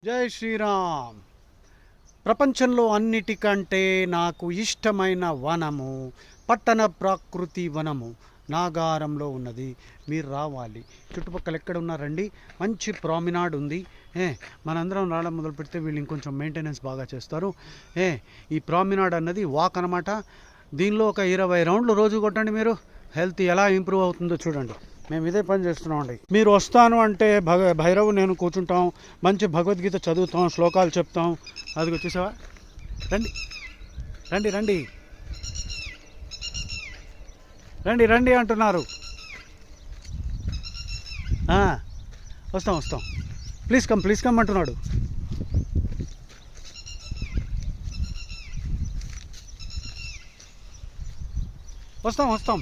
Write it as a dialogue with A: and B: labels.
A: జై శ్రీరామ్. ప్రపంచంలో అన్నిటికంటే నాకు ఇష్టమైన వనము పట్టణ ప్రకృతి వనము నాగారంలో ఉన్నది. మీరు రావాలి. చుట్టుపక్కల ఎక్కడ ఉన్నారండి, మంచి ప్రామినాడ్ ఉంది. మనందరం రావడం మొదలు పెడితే వీళ్ళు ఇంకొంచెం మెయింటెనెన్స్ బాగా చేస్తారు. ఈ ప్రామినాడ్ అన్నది వాక్ అనమాట. దీనిలో ఒక 20 రౌండ్లు రోజు కొట్టండి. మీరు హెల్త్ ఎలా ఇంప్రూవ్ అవుతుందో చూడండి. మేము ఇదే పని చేస్తున్నామండి. మీరు వస్తాను అంటే భైరవు నేను కూర్చుంటాం, మంచి భగవద్గీత చదువుతాం, శ్లోకాలు చెప్తాం. అది చూసావా? రండి రండి రండి రండి రండి అంటున్నారు. వస్తాం వస్తాం, ప్లీజ్ కమ్ అంటున్నాడు. వస్తాం.